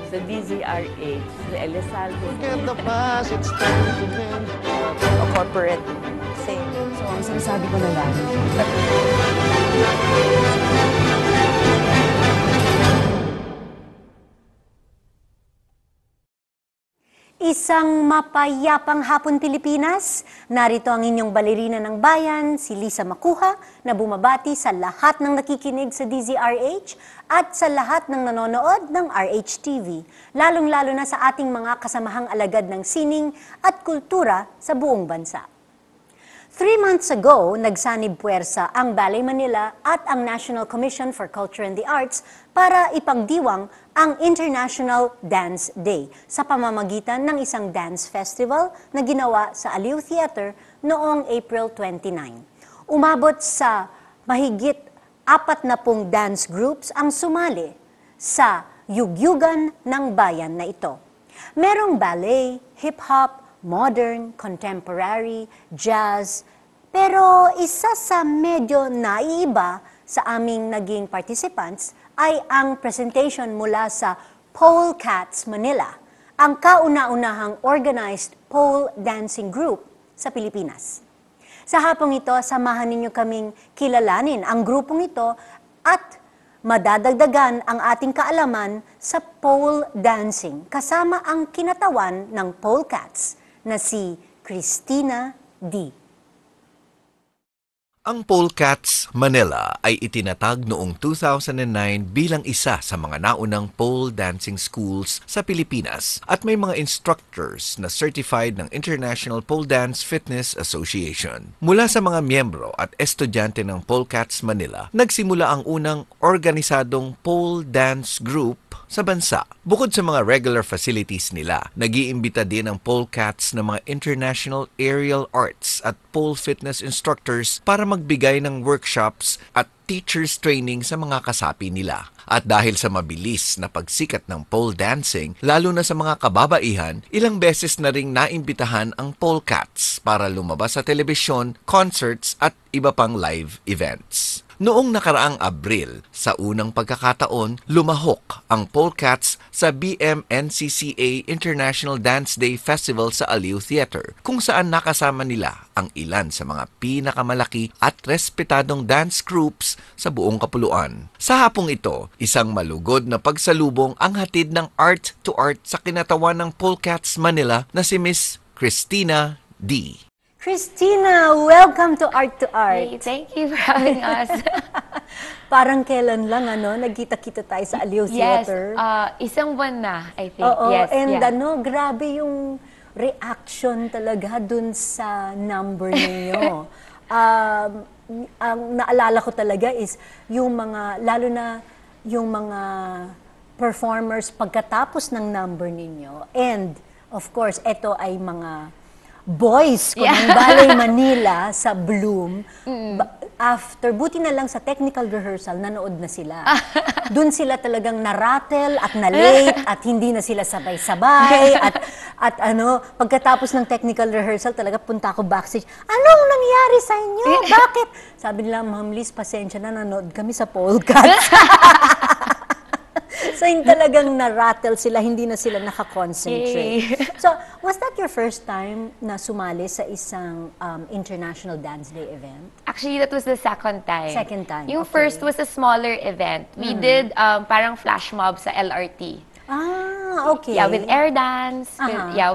Sa DZRH, sa Elizalde. Get the bus, it's time to mend. O corporate, same. So, ang sinasabi ko na lang, isang mapayapang hapon Pilipinas, narito ang inyong balerina ng bayan, si Lisa Macuja, na bumabati sa lahat ng nakikinig sa DZRH at sa lahat ng nanonood ng RHTV, lalong-lalo na sa ating mga kasamahang alagad ng sining at kultura sa buong bansa. 3 months ago, nagsanib puwersa ang Ballet Manila at ang National Commission for Culture and the Arts para ipagdiwang ang International Dance Day sa pamamagitan ng isang dance festival na ginawa sa Aliw Theater noong April 29. Umabot sa mahigit 40 dance groups ang sumali sa yugyugan ng bayan na ito. Merong ballet, hip-hop, modern, contemporary, jazz, pero isa sa medyo naiiba sa aming naging participants ay ang presentation mula sa Pole Cats Manila, ang kauna-unahang organized pole dancing group sa Pilipinas. Sa hapong ito, samahan ninyo kaming kilalanin ang grupong ito at madadagdagan ang ating kaalaman sa pole dancing kasama ang kinatawan ng pole cats na si Christina D. Ang Polecats Manila ay itinatag noong 2009 bilang isa sa mga naunang pole dancing schools sa Pilipinas at may mga instructors na certified ng International Pole Dance Fitness Association. Mula sa mga miyembro at estudyante ng Polecats Manila, nagsimula ang unang organisadong pole dance group sa bansa. Bukod sa mga regular facilities nila, nag-iimbita din ang Polecats ng mga international aerial arts at pole fitness instructors para magbigay ng workshops at teachers training sa mga kasapi nila. At dahil sa mabilis na pagsikat ng pole dancing, lalo na sa mga kababaihan, ilang beses na ring naimbitahan ang Polecats para lumabas sa telebisyon, concerts at iba pang live events. Noong nakaraang Abril, sa unang pagkakataon, lumahok ang Polecats sa BMNCCA International Dance Day Festival sa Aliw Theater, kung saan nakasama nila ang ilan sa mga pinakamalaki at respetadong dance groups sa buong kapuluan. Sa hapong ito, isang malugod na pagsalubong ang hatid ng art to art sa kinatawan ng Polecats Manila na si Miss Christina D. Christina, welcome to Art to Art. Hey, thank you for having us. Parang kailan lang, nagkita-kita tayo sa Aliw Theater. Yes, isang buwan na, I think. Oo, yes, and yeah. Grabe yung reaction talaga dun sa number ninyo. Ang naalala ko talaga is yung mga, lalo na yung mga performers pagkatapos ng number ninyo. And, of course, ito ay mga boys ko ng Ballet Manila sa Bloom. After, buti na lang sa technical rehearsal, nanood na sila. Doon sila talagang na-rattle at na-late at hindi na sila sabay-sabay. At pagkatapos ng technical rehearsal, talaga punta ako backstage. Anong nangyari sa inyo? Bakit? Sabi nila, Ma'am Liz, pasensya na, nanood kami sa Polecats. So, yung talagang na-rattle sila, hindi na sila nakakoncentrate. So, was that your first time na sumali sa isang International Dance Day event? Actually, that was the second time. Second time, Yung okay. first was a smaller event. We did parang flash mob sa LRT. Ah, okay. Yeah, with air dance,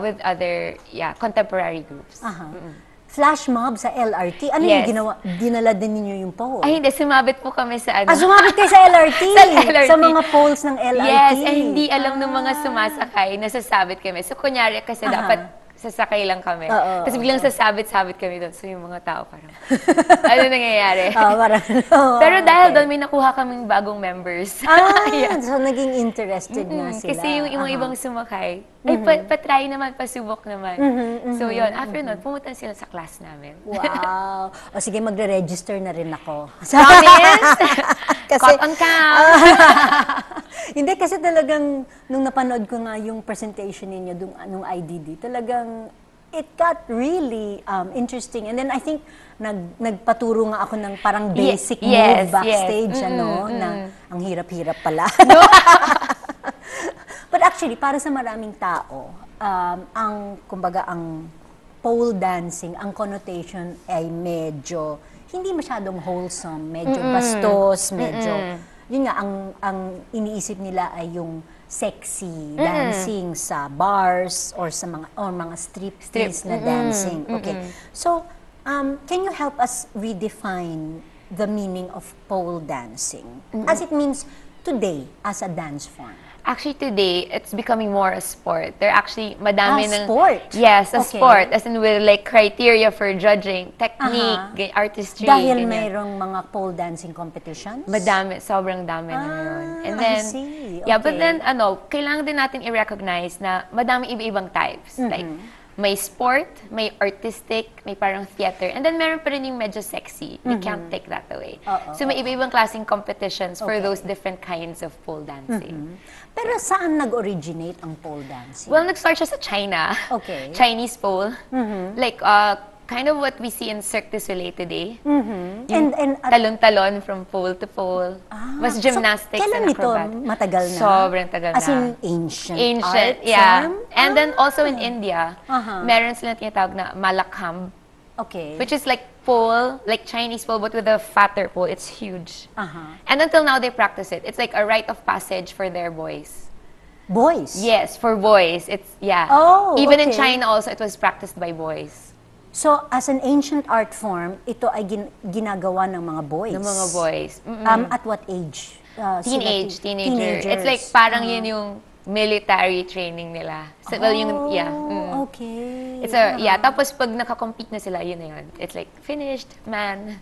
with other contemporary groups. Flash mob sa LRT? Ano Yes. yung ginawa? Dinala din ninyo yung pole? Ay, hindi. Sumabit po kami sa sumabit kayo sa LRT? Sa LRT. Sa mga poles ng LRT? Yes, and hindi alam ng mga sumasakay, nasasabit kami. So, kunyari kasi dapat sasakay lang kami. Tapos biglang sasabit-sabit kami doon. So, yung mga tao parang, ano nangyayari? Pero dahil doon, may nakuha kaming bagong members. So naging interested nga sila. Kasi yung ibang sumakay, ay, patry naman, pasubok naman. So, yun, after nun, pumunta sila sa class namin. Wow. O sige, magre-register na rin ako. Promise? Kasi, Caught on cam. Hindi, kasi talagang, nung napanood ko nga yung presentation ninyo, nung IDD, talagang, it got really interesting. And then I think, nagpaturo nga ako ng parang basic move backstage, na ang hirap-hirap pala. But actually, para sa maraming tao, kumbaga, ang pole dancing, ang connotation ay medyo, hindi masyadong wholesome, medyo bastos, medyo, yun nga, ang iniisip nila ay yung sexy dancing sa bars or sa mga striptease na dancing. Okay. So, can you help us redefine the meaning of pole dancing as it means today as a dance form? Actually, today, it's becoming more a sport. There actually, madami ng... sport? Yes, a Okay. sport. As in, with like criteria for judging, technique, artistry. Dahil ganyan. mayroong mga pole dancing competitions? Madami, sobrang dami na yun. And I then, see. yeah, but Okay. then, kailangan din natin i-recognize na madami iba-ibang types. Like, may sport, may artistic, may parang theater, and then meron pa rin yung medyo sexy. We can't take that away. So may iba-ibang klaseng competitions for those different kinds of pole dancing. Pero saan nag-originate ang pole dancing? Well, nag-start siya sa China. Okay. Chinese pole. Like, kind of what we see in Cirque du Soleil today. And Talon-talon from pole to pole. Mas gymnastics so, kailan and ito acrobat. matagal na? Sobrang tagal As na. in ancient Ancient, art yeah. form? And then also in India, meron silang tinatawag na malakham, Okay. which is like pole, like Chinese pole, but with a fatter pole. It's huge. Uh-huh. And until now, they practice it. It's like a rite of passage for their boys. Boys? Yes, for boys. It's, yeah. Oh, Even in okay. China also, it was practiced by boys. So, as an ancient art form, ito ay ginagawa ng mga boys? Ng mga boys. At what age? Teenager. Teenagers. It's like parang yun yung military training nila. So, well, yung, yeah. Okay. It's a, yeah, tapos pag nakakompete na sila, yun na yun. It's like, finished, man.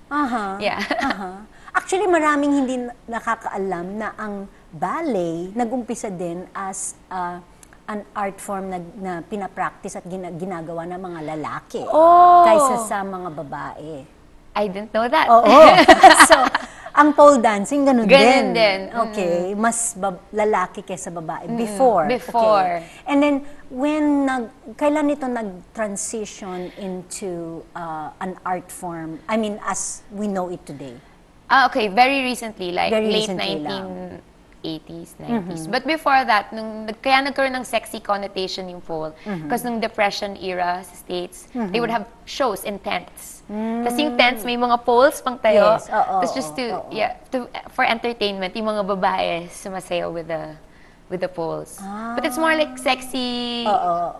Yeah. Actually, maraming hindi nakakaalam na ang ballet nag-umpisa din as an art form na pinapractice at ginagawa ng mga lalaki kaysa sa mga babae. I didn't know that. Oo. So, ang pole dancing, ganun Ganun din. din. Okay. Mas lalaki kaysa babae. Before. Before. Okay. And then, kailan ito nag-transition into an art form? I mean, as we know it today. Okay, very recently, like Very late recently 1980s, 90s. But before that, kaya nagkaroon ng sexy connotation yung pole. Because nung Depression era sa States, they would have shows in tents. Tapos yung tents, may mga poles pang tayo. Yes, oo, Tapos just for entertainment, yung mga babae sumasayaw with the poles. But it's more like sexy,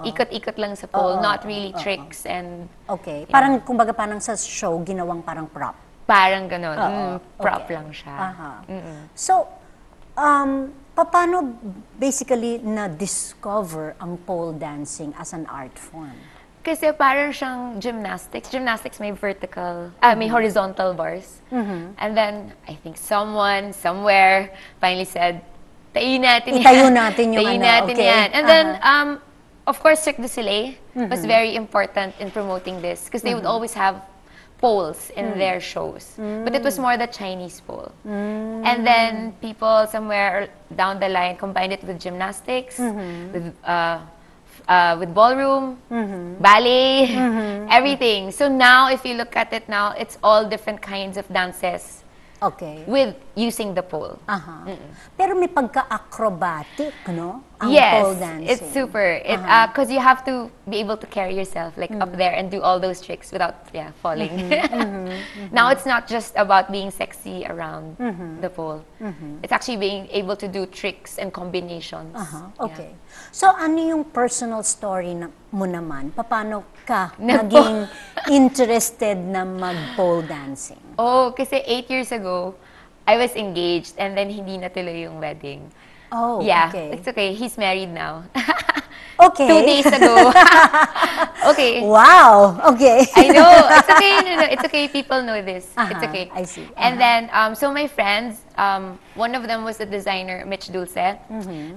ikot-ikot lang sa pole, not really tricks and... Okay. Parang, kumbaga, parang sa show, ginawang parang prop. Parang ganon. Prop Okay. lang siya. So, paano basically na-discover ang pole dancing as an art form? Kasi parang siyang gymnastics. Gymnastics may vertical, may horizontal bars. And then, I think someone, somewhere, finally said, tayo natin yan. Itayo natin yung tayo ano, natin okay. yan. And then, of course, Cirque du Soleil was very important in promoting this because they would always have poles in their shows. But it was more the Chinese pole. And then people somewhere down the line combined it with gymnastics, with ballroom, ballet, everything. So now, if you look at it now, it's all different kinds of dances Okay. with using the pole. Pero may pagka-acrobatic, no? Ang Yes, pole dancing. it's super. Because you have to be able to carry yourself like up there and do all those tricks without falling. Now it's not just about being sexy around the pole. It's actually being able to do tricks and combinations. Okay. So, ano yung personal story mo naman? Paano ka naging interested na mag-pole dancing? Oh, kasi 8 years ago, I was engaged and then hindi natuloy yung wedding. Oh, Yeah, okay. it's okay. He's married now. Okay. 2 days ago. Okay. Wow! Okay. I know. It's okay. No, it's okay. People know this. It's okay. I see. And then, so my friends, one of them was the designer, Mitch Dulce.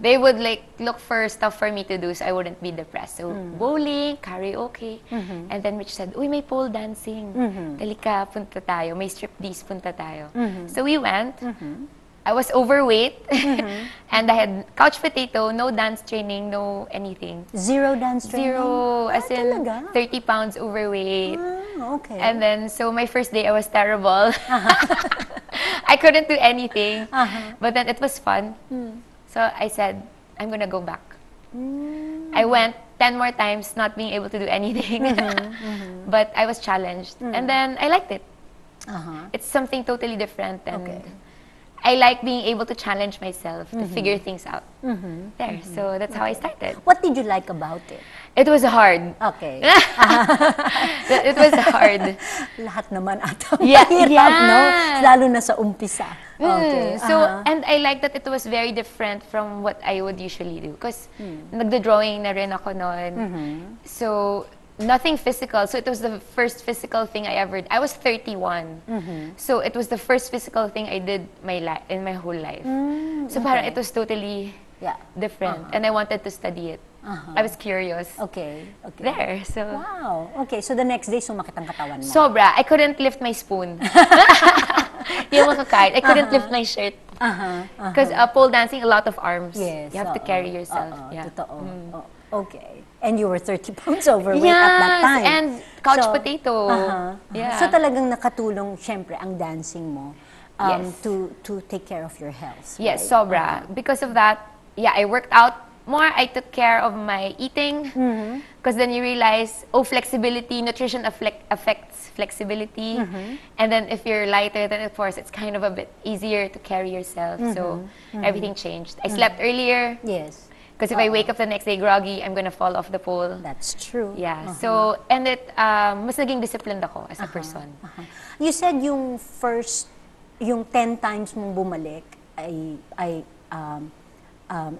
They would like look for stuff for me to do so I wouldn't be depressed. So bowling, karaoke. And then Mitch said, uy, may pole dancing. Halika, punta tayo. May striptease, punta tayo. So we went. I was overweight. And I had couch potato, no dance training, no anything. Zero dance training? Zero, as in talaga? 30 pounds overweight. Okay. And then, so my first day, I was terrible. I couldn't do anything. But then it was fun. So I said, I'm gonna go back. I went 10 more times, not being able to do anything. But I was challenged. And then I liked it. It's something totally different. And I like being able to challenge myself, to figure things out. There. So that's how I started. What did you like about it? It was hard. Okay. It was hard. Lahat naman ata Yeah, mahirap, yeah. no? Lalo na sa umpisa. Okay. So, and I like that it was very different from what I would usually do. Because nagdo-drawing na rin ako noon. So, nothing physical. So, it was the first physical thing I ever did. I was 31. So, it was the first physical thing I did in my whole life. So, parang it was totally different. And I wanted to study it. I was curious. Okay. There. So, Wow. Okay, so the next day, sumakit ang katawan mo. sobra. I couldn't lift my spoon. Yung makakain. I couldn't lift my shirt. Because pole dancing, a lot of arms. Yes. You have to carry yourself. Totoo. Okay. And you were 30 pounds overweight at that time. And couch potato. Yeah. So talagang nakatulong, syempre, ang dancing mo Yes. to take care of your health. Yes, right? sobra. Because of that, I worked out more. I took care of my eating. Because then you realize, flexibility, nutrition affects flexibility. And then if you're lighter, then of course, it's kind of a bit easier to carry yourself. So everything changed. I slept earlier. Yes. Because if I wake up the next day groggy, I'm gonna fall off the pole. That's true. Yeah. So, and mas naging disciplined ako as a person. You said yung 10 times mong bumalik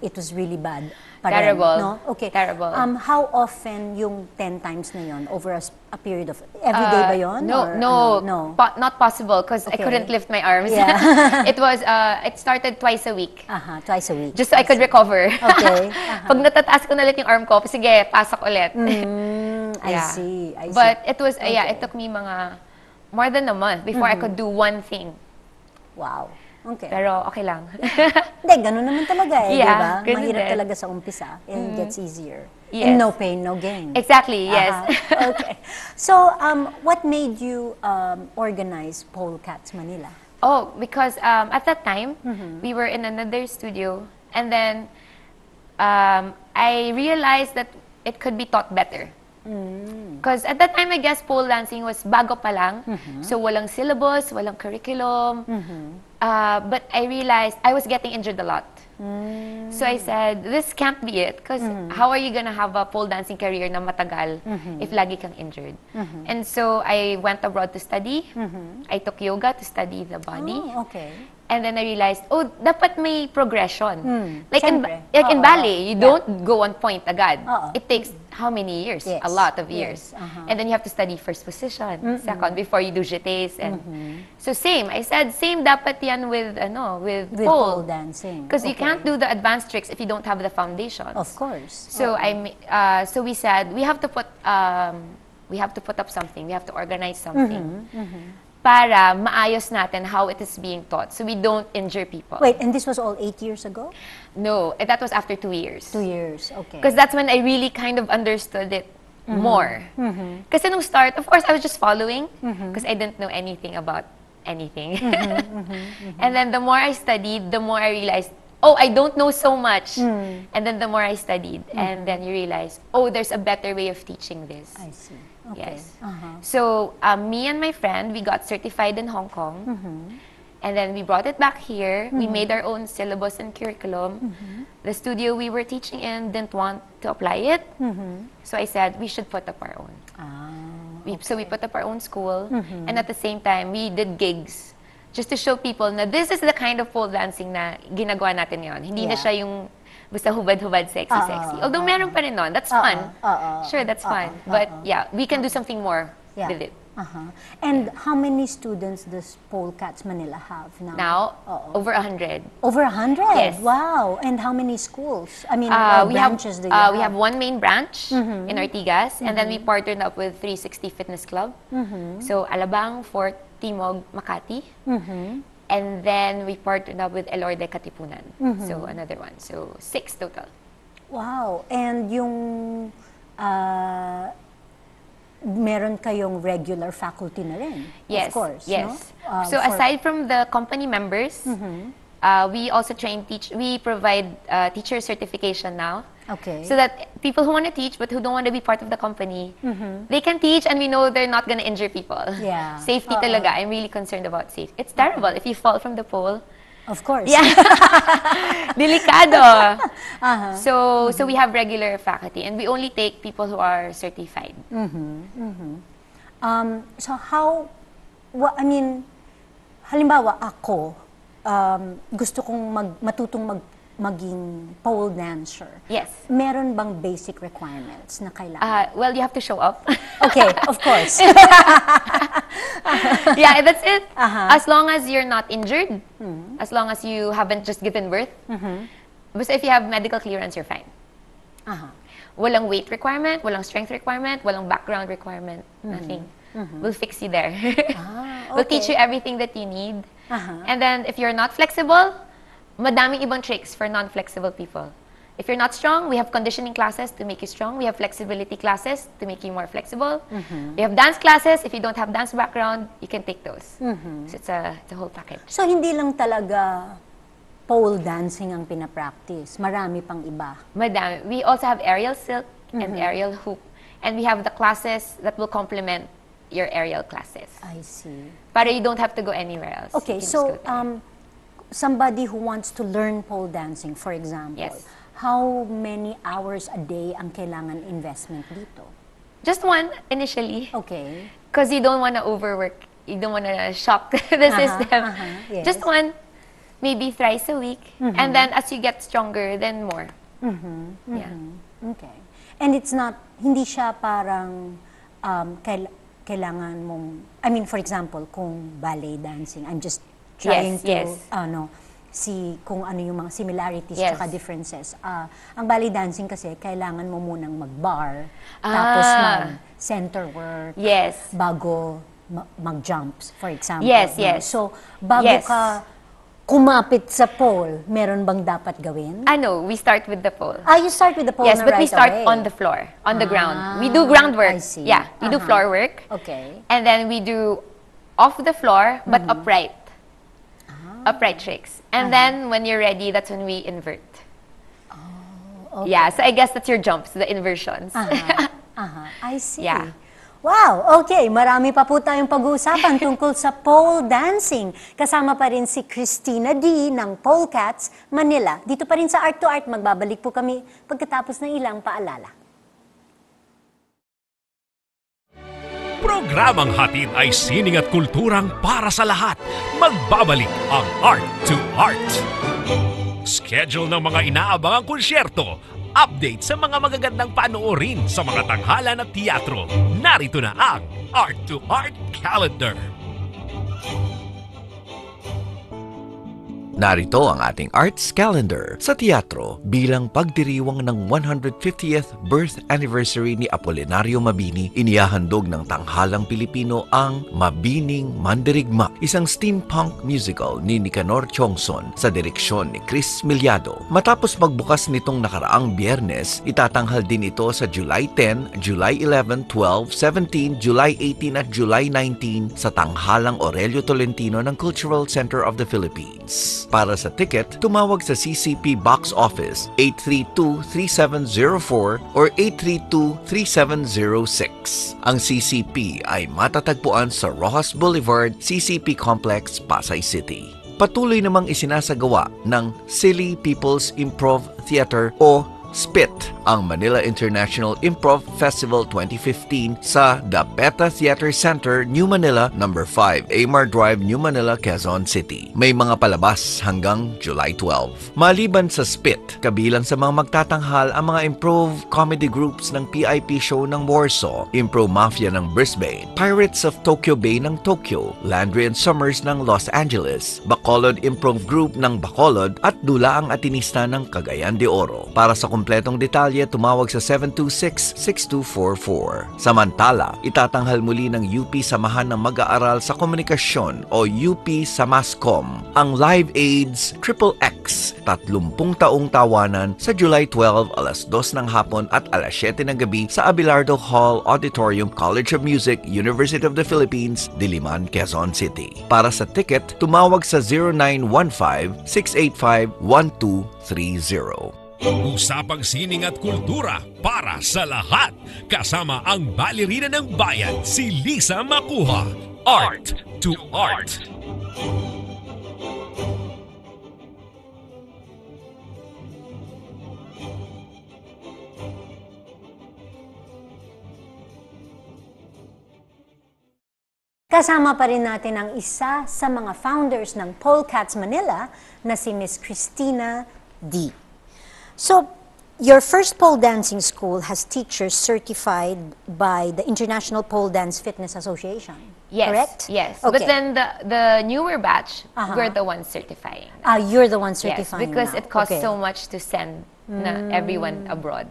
it was really bad. Terrible. No? Okay. Terrible. How often yung 10 times na yon over a period of every day ba yon? No, not possible because I Okay. couldn't lift my arms. Yeah. It started twice a week. Twice a week. Just so I could recover. Okay. Pag natataas ko na ulit yung arm ko, sige, pasok ulit. I see. But it was, it took me more than a month before I could do one thing. Wow. Okay. Pero okay lang. Hindi, ganun naman talaga di ba? ganun Mahirap din. talaga sa umpisa. And it gets easier. Yes. And no pain, no gain. Exactly, yes. Okay. So, what made you organize Polecats Manila? Because at that time, we were in another studio, and then I realized that it could be taught better. Because at that time, I guess pole dancing was bago pa lang. So walang syllabus, walang curriculum. But I realized I was getting injured a lot. So I said, this can't be it. Because how are you gonna have a pole dancing career na matagal if lagi kang injured? And so I went abroad to study. I took yoga to study the body. Oh, okay. And then I realized, dapat may progression. Like Siyempre. in ballet, you don't go on point agad. It takes how many years? Yes. A lot of years. Yes. And then you have to study first position, second, before you do jetés. And so same. I said, same dapat yan with Pole dancing. Because you can't do the advanced tricks if you don't have the foundations. Of course. So so we said, we have to put up something. We have to organize something. Para maayos natin how it is being taught, so we don't injure people. Wait, and this was all 8 years ago? No, that was after 2 years. 2 years, okay. Because that's when I really kind of understood it more. Kasi nung start, of course, I was just following because I didn't know anything about anything. And then the more I studied, the more I realized, I don't know so much. And then the more I studied, and then you realize, there's a better way of teaching this. I see. Okay. Yes. So me and my friend, we got certified in Hong Kong. And then we brought it back here. We made our own syllabus and curriculum. The studio we were teaching in didn't want to apply it. So I said, we should put up our own. So we put up our own school. And at the same time, we did gigs. Just to show people na this is the kind of pole dancing na ginagawa natin ngayon. Hindi na siya yung basta hubad-hubad, sexy. Although meron pa rin nun. That's fun. Sure, that's fun. But we can do something more with it. And how many students does Polecats Manila have now? Now, over 100. Over 100? Yes. Wow. And how many schools? I mean, branches do you we have one main branch in Ortigas, and then we partnered up with 360 Fitness Club. So, Alabang, Fort, Timog, Makati. And then we partnered up with Elorde Katipunan. So, another one. So, 6 total. Wow. And yung meron kayong regular faculty na rin. Yes. Of course. Yes. No? So, aside from the company members, We also we provide teacher certification now. Okay. So that people who want to teach but who don't want to be part of the company, they can teach and we know they're not going to injure people. Yeah. Safety talaga. I'm really concerned about safety. It's terrible if you fall from the pole. Of course. Yeah. Delikado. So we have regular faculty and we only take people who are certified. So how, I mean, halimbawa ako, gusto kong matutong maging pole dancer. Yes. Meron bang basic requirements na kailangan? Well, you have to show up. Okay, of course. Yeah, that's it. As long as you're not injured, as long as you haven't just given birth, but if you have medical clearance, you're fine. Walang weight requirement, walang strength requirement, walang background requirement, nothing. We'll fix you there. We'll teach you everything that you need. And then if you're not flexible, madaming ibang tricks for non-flexible people. If you're not strong, we have conditioning classes to make you strong. We have flexibility classes to make you more flexible. We have dance classes. If you don't have dance background, you can take those. So it's a whole package. So hindi lang talaga pole dancing ang pinapractice. Marami pang iba. Madami. We also have aerial silk and aerial hoop. And we have the classes that will complement your aerial classes. I see. Para you don't have to go anywhere else. Okay, so somebody who wants to learn pole dancing, for example, Yes. how many hours a day ang kailangan investment dito? Just one initially. Okay. Because you don't want to overwork. You don't want to shock the system. Yes. Just one, maybe thrice a week. And then as you get stronger, then more. Yeah. Okay. And it's not, hindi siya parang kailangan mong, I mean, for example, kung ballet dancing, I'm just trying to, see kung ano yung mga similarities tsaka differences. Ang ballet dancing kasi, kailangan mo munang mag-bar, tapos mag-center work, bago mag-jumps, for example. Yes. So, bago ka kumapit sa pole, meron bang dapat gawin? No, we start with the pole. You start with the pole Yes, na but we right start away. on the floor, on the ground. We do groundwork. I see. Yeah, we do floor work. Okay. And then we do off the floor, but upright. Upright tricks. And then when you're ready, that's when we invert. Okay. Yeah, so I guess that's your jumps, the inversions. I see. Yeah. Wow, okay. Marami pa po tayong pag-uusapan tungkol sa pole dancing. Kasama pa rin si Christina D. ng Polecats, Manila. Dito pa rin sa Art to Art, magbabalik po kami pagkatapos ng ilang paalala. Programang hatid ay sining at kulturang para sa lahat. Magbabalik ang Art to Art. Schedule ng mga inaabangang konsyerto. Update sa mga magagandang panoorin sa mga tanghalan at teatro. Narito na ang Art to Art Calendar. Narito ang ating arts calendar sa teatro bilang pagdiriwang ng 150th birth anniversary ni Apolinario Mabini. Inihahandog ng tanghalang Pilipino ang Mabining Mandirigma, isang steampunk musical ni Nicanor Chongson sa direksyon ni Chris Miliado. Matapos magbukas nitong nakaraang Biyernes, itatanghal din ito sa July 10, July 11, 12, 17, July 18 at July 19 sa tanghalang Aurelio Tolentino ng Cultural Center of the Philippines. Para sa ticket, tumawag sa CCP Box Office 832-3704 or 832-3706. Ang CCP ay matatagpuan sa Rojas Boulevard, CCP Complex, Pasay City. Patuloy namang isinasagawa ng Silly People's Improv Theater o SPIT ang Manila International Improv Festival 2015 sa The Beta Theater Center, New Manila, No. 5, Amar Drive, New Manila, Quezon City. May mga palabas hanggang July 12. Maliban sa SPIT, kabilang sa mga magtatanghal ang mga improv comedy groups ng PIP show ng Warsaw, Improv Mafia ng Brisbane, Pirates of Tokyo Bay ng Tokyo, Landry and Summers ng Los Angeles, Bacolod Improv Group ng Bacolod at Dula ang Atinista ng Cagayan de Oro. Para sa kumpletong detalye, tumawag sa 726-6244. Samantala, itatanghal muli ng UP Samahan ng Mag-aaral sa Komunikasyon o UP Samascom ang Live AIDS XXX Mix. 30 taong tawanan sa July 12, alas 2 ng hapon at alas 7 ng gabi sa Abelardo Hall Auditorium, College of Music, University of the Philippines, Diliman, Quezon City. Para sa ticket, tumawag sa 0915-685-1230. Usapang sining at kultura para sa lahat. Kasama ang balerina ng bayan, si Lisa Makuha. Art to Art. Kasama pa rin natin ang isa sa mga founders ng Polecats Manila na si Miss Christina D. So, your first pole dancing school has teachers certified by the International Pole Dance Fitness Association, Yes, correct? yes. Okay. But then the newer batch, we're the ones certifying. You're the one Yes, certifying because now. it costs Okay. so much to send na everyone abroad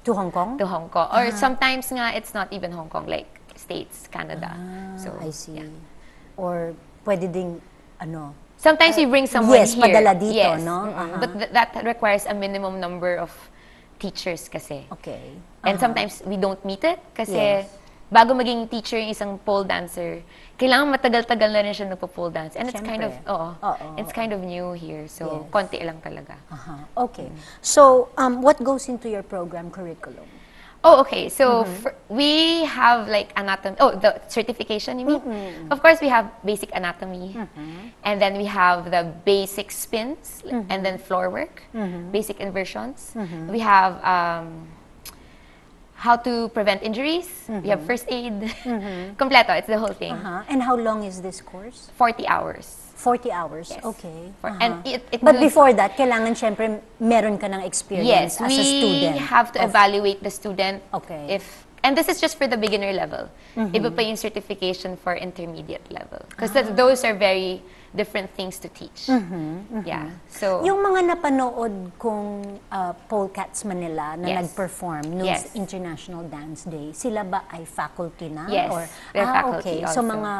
To Hong Kong? to Hong Kong. Or sometimes nga, it's not even Hong Kong, like States, Canada. So, I see. yeah. Or pwede ding, ano, Sometimes we bring someone yes, here. padala dito, yes. no? But that requires a minimum number of teachers kasi. okay. And sometimes we don't meet it kasi Yes. bago maging teacher yung isang pole dancer, kailangan matagal-tagal na rin siya nagpo-pole dance. And it's kind of, Siyempre. it's kind of new here. So, Yes. konti lang talaga. Okay. So, what goes into your program curriculum? Oh, okay. So, we have like anatomy. Oh, the certification, you mean? Of course, we have basic anatomy. And then we have the basic spins and then floor work, basic inversions. We have how to prevent injuries. We have first aid. Completo, it's the whole thing. And how long is this course? 40 hours. 40 hours? Yes. Okay. And it But will- before that, kailangan syempre meron ka ng experience Yes, as a student. we have to evaluate the student. Okay. And this is just for the beginner level. Iba pa yung certification for intermediate level. Because those are very different things to teach. Yeah. So, Yung mga napanood kong Polecats Manila na Yes. nag-perform noong Yes. International Dance Day, sila ba ay faculty na? Yes, Or, they're faculty okay. So also. mga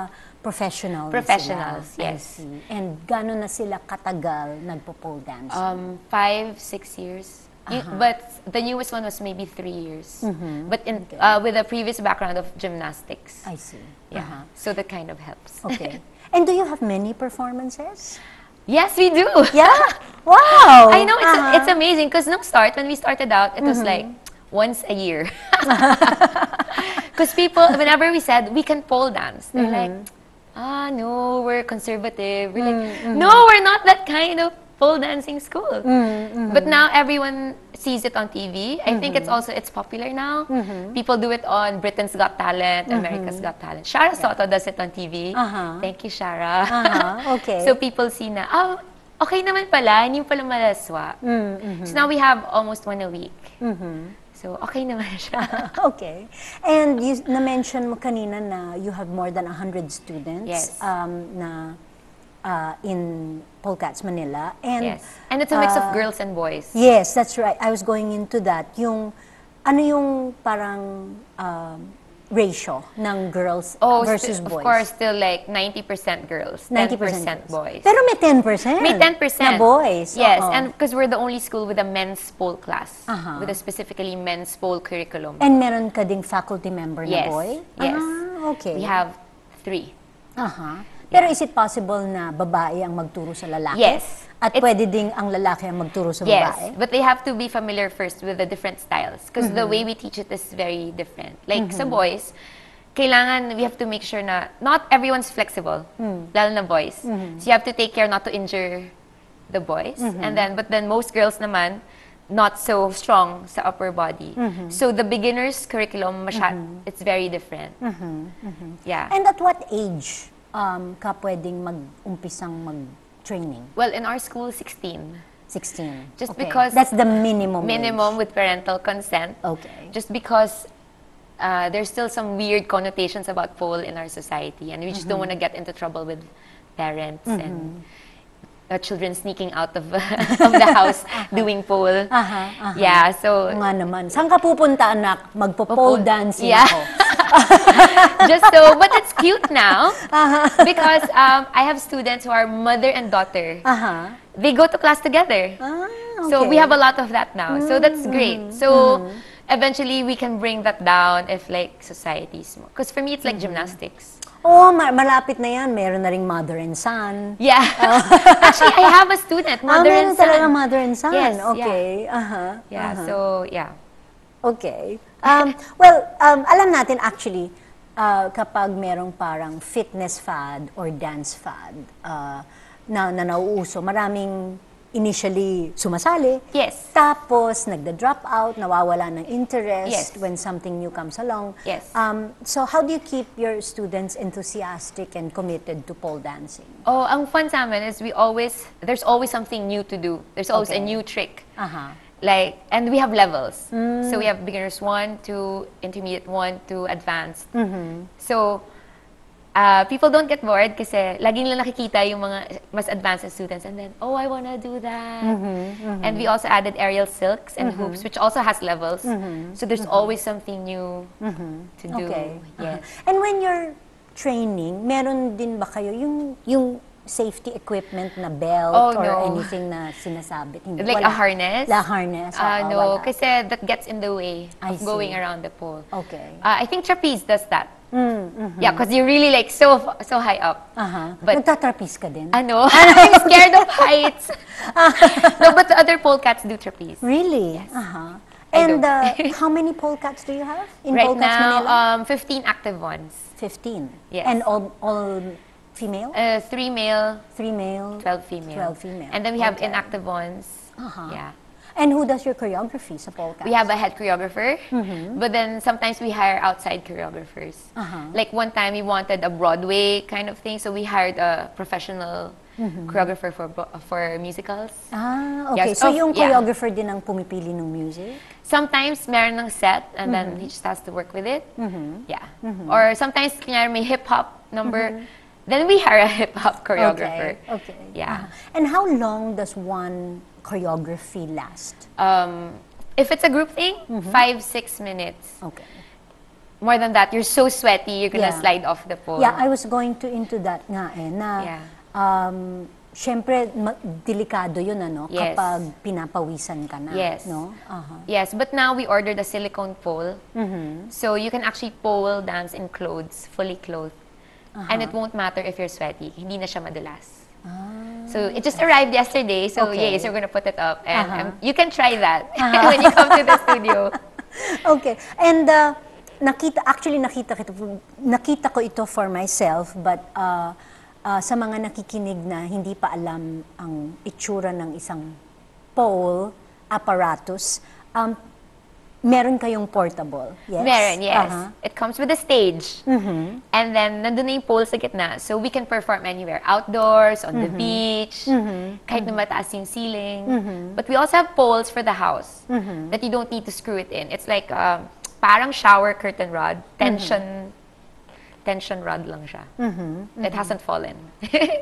professionals Professionals, sila. I yes. see. And gano'n na sila katagal nagpo-pole dance? 5-6 years. But the newest one was maybe 3 years. But with a previous background of gymnastics. I see. Yeah. So that kind of helps. Okay. And do you have many performances? Yes, we do. Yeah? Wow! I know it's amazing because when we started out, it was like once a year. Because people, whenever we said we can pole dance, they're like, no, we're conservative. We're like, no, we're not that kind of pole dancing school. But now everyone sees it on TV. I think it's popular now. People do it on Britain's Got Talent, America's Got Talent. Shara Soto does it on TV. Thank you, Shara. Okay. So people see na, okay naman pala, hindi pala malaswa. So now we have almost one a week. So okay naman siya. Okay. And na-mention mo kanina na you have more than 100 students Yes. in Polecats Manila. And, Yes. And it's a mix of girls and boys. Yes, that's right. I was going into that. Ano yung parang ratio ng girls versus boys? Of course, still like 90% girls, 10% boys. Pero may 10%. May 10% na boys. Yes, Oo. and because we're the only school with a men's pole class, with a specifically men's pole curriculum. And meron ka ding faculty member na Yes, boy? yes. Okay. We have 3. Pero is it possible na babae ang magturo sa lalaki? Yes. At pwede ding ang lalaki ang magturo sa babae? Yes, but they have to be familiar first with the different styles because the way we teach it is very different. Like sa boys, kailangan we have to make sure na not everyone's flexible, lalo na boys. So you have to take care not to injure the boys. But then most girls naman, not so strong sa upper body. So the beginner's curriculum, it's very different. Yeah. And at what age ka pwedeng mag-umpisang mag-training? Well, in our school, 16. 16. Just Okay. because That's the minimum Minimum age. with parental consent. Okay. Just because there's still some weird connotations about pole in our society, and we just don't want to get into trouble with parents and children sneaking out of of the house doing pole. Yeah, so Nga naman. Saan ka pupunta, anak? Magpo-pole dancing Yeah. ako. Just so, but it's cute now because I have students who are mother and daughter. They go to class together. So we have a lot of that now. So that's great. So eventually we can bring that down if like societies, because for me it's like gymnastics. Oh, malapit na yan. Meron na ring mother and son. Yeah. Actually, I have a student, mother and meron son. talaga mother and son. Yes, Okay. So yeah. Okay. Well, alam natin actually, kapag merong parang fitness fad or dance fad na nauuso, maraming initially sumasali. Yes. Tapos nagda-drop out, nawawala ng interest Yes. when something new comes along. Yes. So how do you keep your students enthusiastic and committed to pole dancing? Oh, ang fun sa amin is there's always something new to do. There's always a Okay. new trick. Aha. Like, and we have levels. So we have beginners 1, 2, intermediate 1, 2, advanced. So, people don't get bored kasi laging lang nakikita yung mga mas advanced students and then, oh, I wanna do that. And we also added aerial silks and hoops, which also has levels. So there's always something new to do. Okay. Yes. And when you're training, meron din ba kayo yung safety equipment na belt Oh, or no. anything na sinasabit? Hindi, Like wala. a harness? La harness? oo, No, wala. kasi that gets in the way I of going see. around the pole. Okay. I think trapeze does that. Yeah, because you're really like so high up. But Nagtatrapeze ka din? ano, I'm scared of heights. No, but the other polecats do trapeze. Really? Yes. I And don't. how many polecats do you have in Right Polecats Manila? now, 15 active ones. 15. Yes. And all female? 3 male, 3 male? 12 female. 12 female. And then we have Okay. inactive ones. Yeah. And who does your choreography sa polecats? We have a head choreographer, but then sometimes we hire outside choreographers. Like one time we wanted a Broadway kind of thing, so we hired a professional choreographer for musicals. Okay. Yes, So of- yung yeah. choreographer din ang pumipili ng music? Sometimes meron ng set and then he just has to work with it. Yeah. Or sometimes kunyari may hip-hop number, then we hire a hip-hop choreographer. Okay. Yeah. And how long does one choreography last? If it's a group thing, 5-6 minutes. Okay. More than that, you're so sweaty, you're gonna Yeah. slide off the pole. Yeah, I was going into that nga na syempre delikado yun Yes. kapag pinapawisan ka na, Yes. no? Yes, but now we ordered a silicone pole. So you can actually pole dance in clothes, fully clothed. And it won't matter if you're sweaty. Hindi na siya madulas. So it just arrived yesterday. So Okay. yes, we're gonna put it up. And you can try that when you come to the studio. Okay. And nakita ko ito for myself, but sa mga nakikinig na hindi pa alam ang itsura ng isang pole apparatus, meron kayong portable, yes? Meron, yes. It comes with a stage. And then, nandun na yung pole sa gitna. So, we can perform anywhere. Outdoors, on the beach, kahit na mataas yung ceiling. But we also have poles for the house that you don't need to screw it in. It's like, parang shower curtain rod. Tension rod lang siya. It hasn't fallen.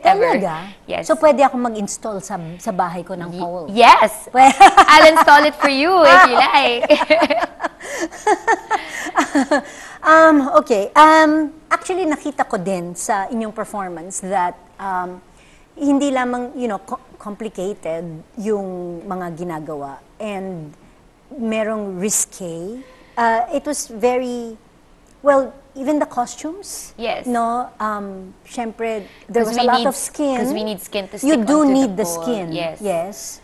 Ever. Talaga? Yes. So, pwede ako mag-install sa bahay ko ng pole? Yes! I'll install it for you if you like. Okay. Actually, nakita ko din sa inyong performance that hindi lamang, complicated yung mga ginagawa and merong risque. It was very, well, even the costumes. Yes. No? Syempre, there was a lot of skin. Because we need skin to stick You do onto need the pole. skin. Yes. Yes.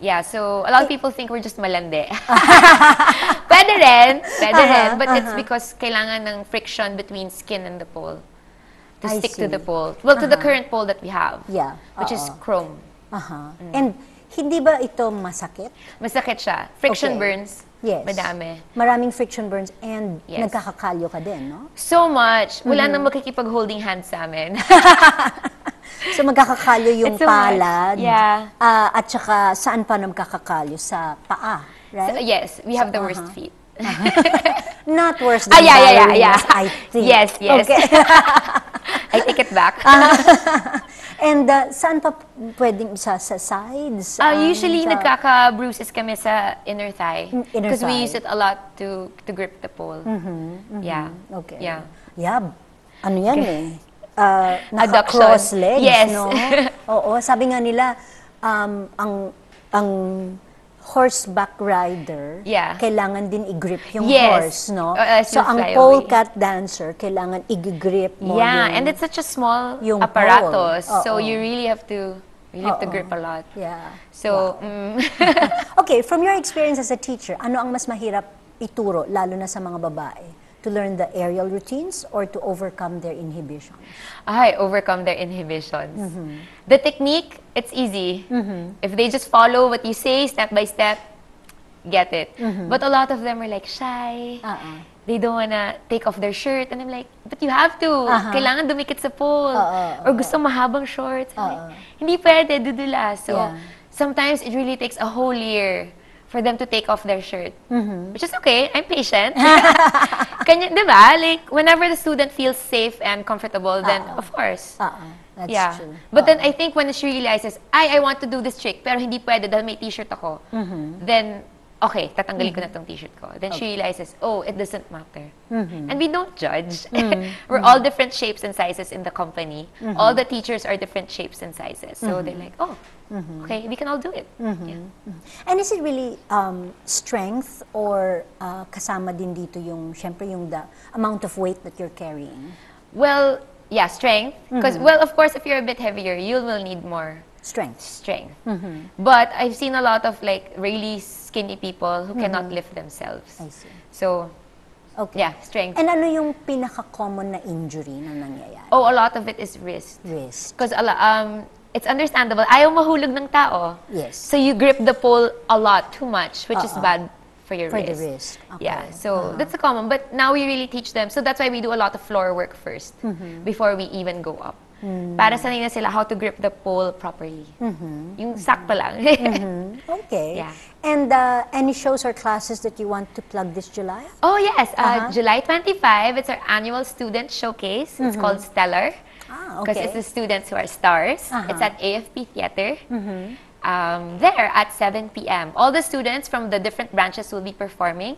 Yeah, so a lot of people think we're just malandi. Pwede rin, but it's because kailangan ng friction between skin and the pole to I stick to see. the pole. Well, to the current pole that we have. Yeah. Which is chrome. And hindi ba ito masakit? Masakit siya. Friction Okay. burns. Yes. Madami. Maraming friction burns and Yes. nagkakakalyo ka din, no? So much. Wala nang makikipag-holding hands sa amin. So magkakakalyo yung It's so much. palad. Yeah. At saka saan pa magkakakalyo? Sa paa, So, right? yes, we have the worst feet. Not worse than Yeah. ballerinas, I think. Yes. Okay. I take it back. And saan pa pwedeng sa sides? Usually, nagkaka-bruises kami sa inner thigh. Inner Because we thigh. use it a lot to grip the pole. Yeah. Okay. Yeah. Yeah. Ano yan eh? Adduction. Naka-cross legs, Yes. no? Oo, sabi nga nila, ang horseback rider, Yeah. kailangan din i-grip yung Yes. horse, no? As So, you ang fly pole away. cat dancer, kailangan i-grip mo Yeah, yung... and it's such a small yung apparatus. pole. So Oo. you really have to grip a lot. Yeah. So, Okay, from your experience as a teacher, ano ang mas mahirap ituro, lalo na sa mga babae? To learn the aerial routines or to overcome their inhibitions? I overcome their inhibitions. The technique, it's easy. If they just follow what you say step by step, get it. But a lot of them are like shy. They don't wanna take off their shirt. And I'm like, but you have to. Kailangan dumikit sa pole. Or gusto mahabang shorts. I'm like, hindi pwede, dudula. So, Yeah. sometimes it really takes a whole year for them to take off their shirt. Which is okay, I'm patient. Kanya, di ba? Like, whenever the student feels safe and comfortable, then of course. That's Yeah. true. But then I think when she realizes, I want to do this trick, pero hindi pwede dahil may t-shirt ako, then, okay, tatanggalin ko na tong t-shirt ko. Then she realizes, oh, it doesn't matter. And we don't judge. We're all different shapes and sizes in the company. All the teachers are different shapes and sizes. So they're like, oh, okay, we can all do it. Yeah. And is it really strength or kasama din dito yung, syempre yung the amount of weight that you're carrying? Well, yeah, strength. Because, well, of course, if you're a bit heavier, you will need more Strength. strength. But I've seen a lot of like really skinny people who cannot lift themselves. I see. So, Okay. yeah, strength. And ano yung pinaka-common na injury na nangyayari? Oh, a lot of it is wrist. Wrist. Because it's understandable. Ayaw mahulog ng tao. Yes. So you grip the pole a lot, too much, which is bad for your For the wrist. wrist. Okay. Yeah, so that's a common. But now we really teach them. So that's why we do a lot of floor work first before we even go up. Para sanay na sila how to grip the pole properly. Yung sakto lang. Okay. Yeah. And any shows or classes that you want to plug this July? Oh yes, July 25, it's our annual student showcase. It's called Stellar. Because okay. it's the students who are stars. It's at AFP Theater. There at 7 p.m. All the students from the different branches will be performing.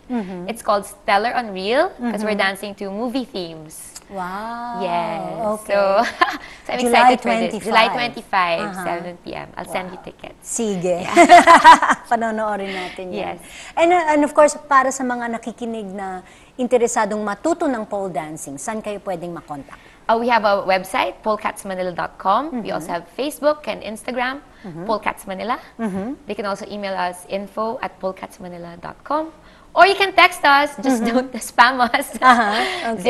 It's called Stellar Unreal because we're dancing to movie themes. Wow. Yes. Okay. So, so I'm July excited for this. 25. July 25, 7 p.m. I'll send you tickets. Sige. Panonoorin natin yan. Yes. And of course, para sa mga nakikinig na interesadong matuto ng pole dancing, saan kayo pwedeng makontak? We have a website, polecatsmanila.com. We also have Facebook and Instagram, polecatsmanila. They can also email us info@polecatsmanila.com. Or you can text us, just don't spam us. Okay.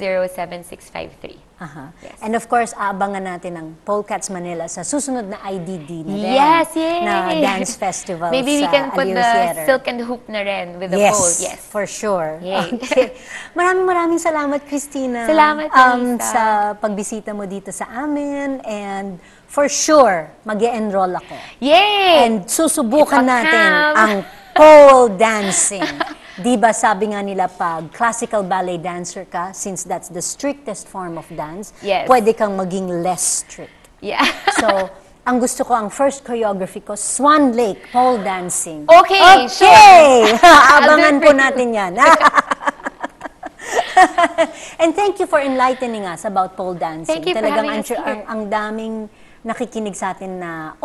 0917-700-7653. Yes. And of course, aabangan natin ang Polecats Manila sa susunod na IDD na rin, Yes, yay! na dance festival Maybe we sa can put Aliw the Theater. silk and hoop na rin with the Yes, pole. Yes. for sure. Yay. Okay. Maraming salamat, Christina. Salamat, Alisa. Sa pagbisita mo dito sa amin. And for sure, mag-e-enroll ako. Yay! And susubukan Ipakam. natin ang pole dancing. Di ba sabi nga nila pag classical ballet dancer ka, since that's the strictest form of dance, Yes. pwede kang maging less strict. Yeah. So, ang gusto ko, ang first choreography ko, Swan Lake pole dancing. Okay, sure. Okay! Abangan I'll do it po for you. natin yan. And thank you for enlightening us about pole dancing. Thank you for Talagang having us here. ang daming nakikinig sa atin na,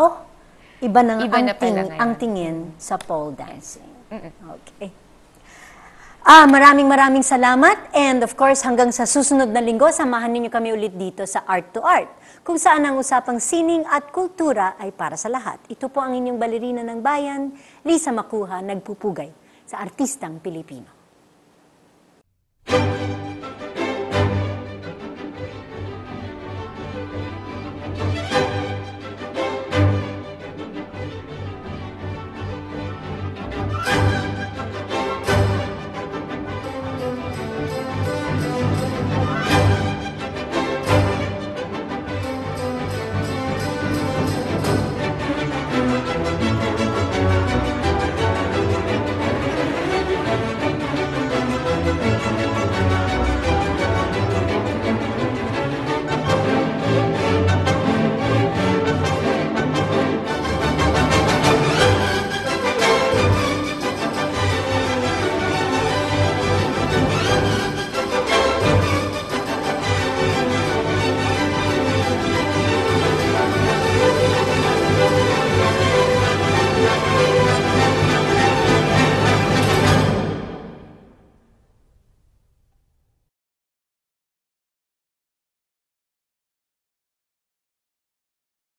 iba na Iba ang, na pala ngayon. ang tingin sa pole dancing. Okay. Maraming salamat. And of course, hanggang sa susunod na linggo, samahan ninyo kami ulit dito sa Art to Art, kung saan ang usapang sining at kultura ay para sa lahat. Ito po ang inyong balerina ng bayan, Lisa Makuha, nagpupugay sa artistang Pilipino.